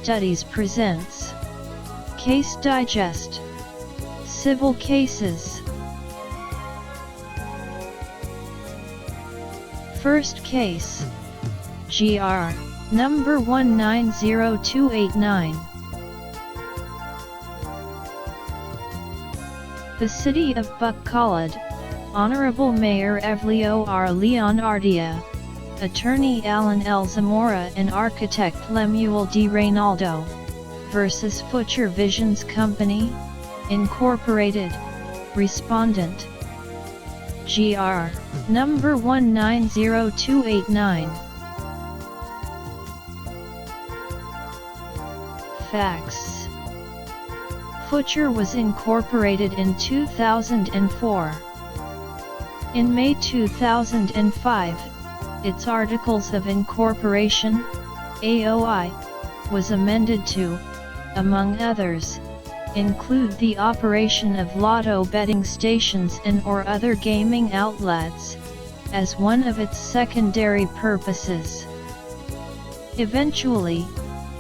Studies presents Case Digest. Civil Cases. First case. GR. Number 190289. The City of Bacolod, Honorable Mayor EVELIO R. Leonardia, Attorney ALLAN L. ZAMORA and Architect LEMUEL D. REYNALDO, versus Future Visions Company, Incorporated, Respondent. GR. Number 190289. Facts. Future was incorporated in 2004. In May 2005, its Articles of Incorporation, AOI, was amended to, among others, include the operation of lotto betting stations and/or other gaming outlets, as one of its secondary purposes. Eventually,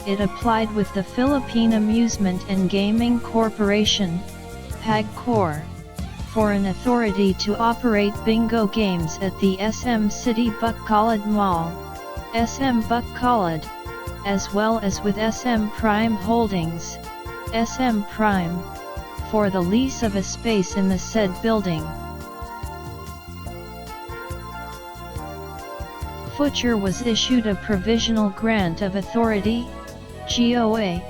it applied with the Philippine Amusement and Gaming Corporation, PHUTURE, for an authority to operate bingo games at the SM City Bacolod Mall, SM Bacolod, as well as with SM Prime Holdings, SM Prime, for the lease of a space in the said building. Future was issued a provisional grant of authority, GOA,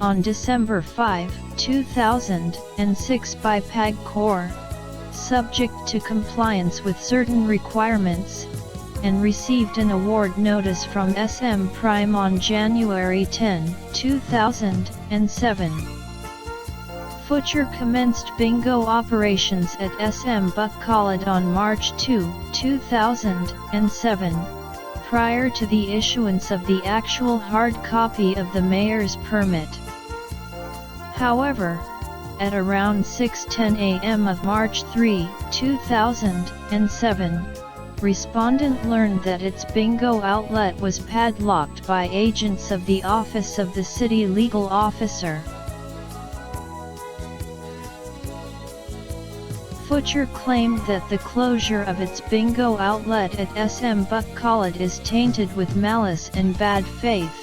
on December 5, 2006 by PHUTURE, subject to compliance with certain requirements, and received an award notice from SM Prime on January 10, 2007. Future commenced bingo operations at SM Bacolod on March 2, 2007, prior to the issuance of the actual hard copy of the mayor's permit. However, at around 6:10 a.m. of March 3, 2007, Respondent learned that its bingo outlet was padlocked by agents of the Office of the City Legal Officer. Future claimed that the closure of its bingo outlet at SM Bacolod is tainted with malice and bad faith,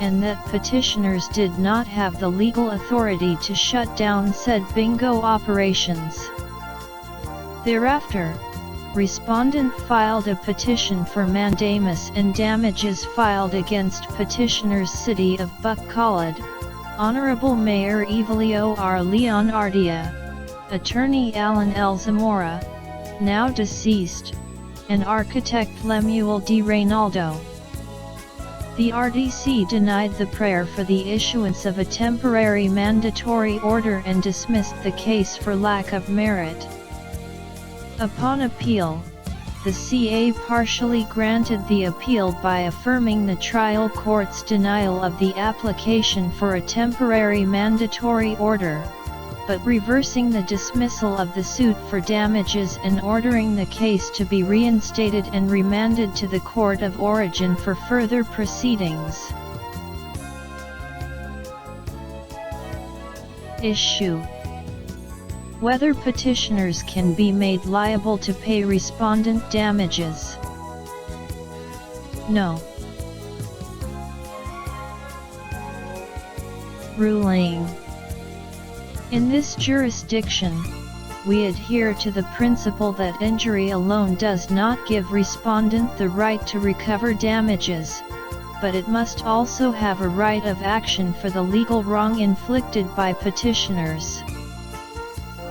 and that petitioners did not have the legal authority to shut down said bingo operations. Thereafter, Respondent filed a petition for mandamus and damages filed against petitioners City of Bacolod, Honorable Mayor EVELIO R. Leonardia, Attorney ALLAN L. ZAMORA, now deceased, and Architect LEMUEL D. REYNALDO. The RDC denied the prayer for the issuance of a temporary mandatory order and dismissed the case for lack of merit. Upon appeal, the CA partially granted the appeal by affirming the trial court's denial of the application for a temporary mandatory order, but reversing the dismissal of the suit for damages and ordering the case to be reinstated and remanded to the court of origin for further proceedings. Issue: whether petitioners can be made liable to pay respondent damages. No. Ruling: in this jurisdiction, we adhere to the principle that injury alone does not give respondent the right to recover damages, but it must also have a right of action for the legal wrong inflicted by petitioners.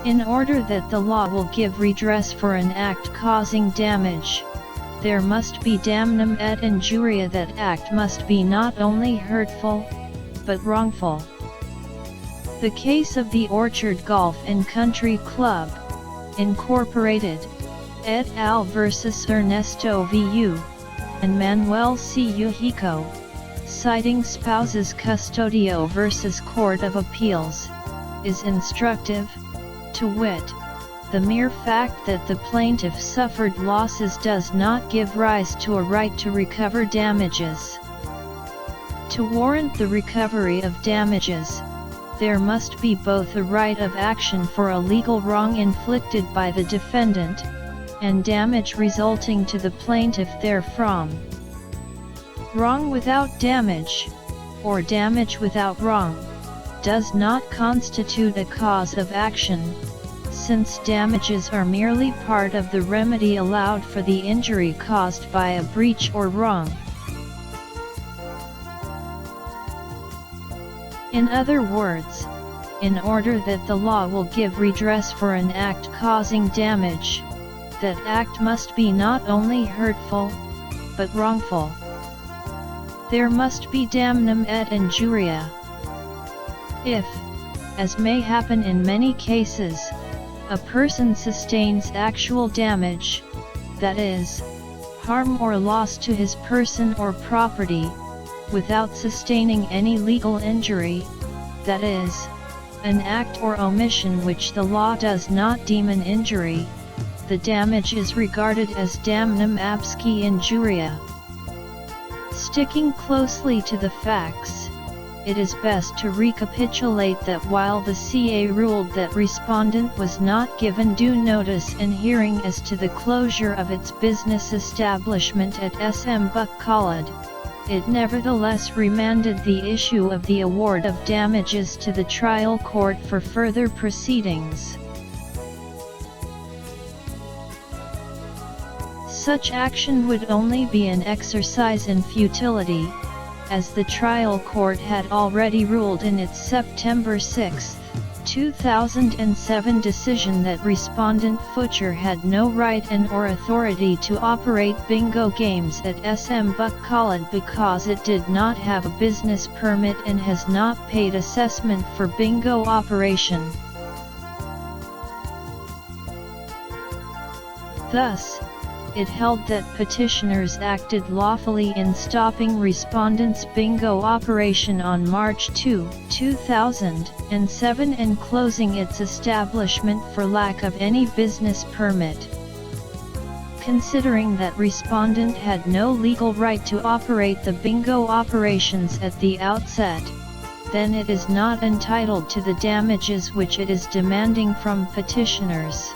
In order that the law will give redress for an act causing damage, there must be damnum et injuria. That act must be not only hurtful, but wrongful. The case of the Orchard Golf and Country Club, Incorporated, et al. Versus Ernesto V.U. and Manuel C. Ujico, citing Spouses Custodio versus Court of Appeals, is instructive, to wit, the mere fact that the plaintiff suffered losses does not give rise to a right to recover damages. To warrant the recovery of damages, there must be both a right of action for a legal wrong inflicted by the defendant, and damage resulting to the plaintiff therefrom. Wrong without damage, or damage without wrong, does not constitute a cause of action, since damages are merely part of the remedy allowed for the injury caused by a breach or wrong. In other words, in order that the law will give redress for an act causing damage, that act must be not only hurtful, but wrongful. There must be damnum et injuria. If, as may happen in many cases, a person sustains actual damage, that is, harm or loss to his person or property, without sustaining any legal injury, that is, an act or omission which the law does not deem an injury, the damage is regarded as damnum absque injuria. Sticking closely to the facts, it is best to recapitulate that while the CA ruled that Respondent was not given due notice and hearing as to the closure of its business establishment at SM Bacolod, it nevertheless remanded the issue of the award of damages to the trial court for further proceedings. Such action would only be an exercise in futility, as the trial court had already ruled in its September 6, 2007 decision that Respondent PHUTURE had no right and or authority to operate bingo games at SM Bacolod because it did not have a business permit and has not paid assessment for bingo operation. Thus, it held that petitioners acted lawfully in stopping Respondent's bingo operation on March 2, 2007 and closing its establishment for lack of any business permit. Considering that Respondent had no legal right to operate the bingo operations at the outset, then it is not entitled to the damages which it is demanding from petitioners.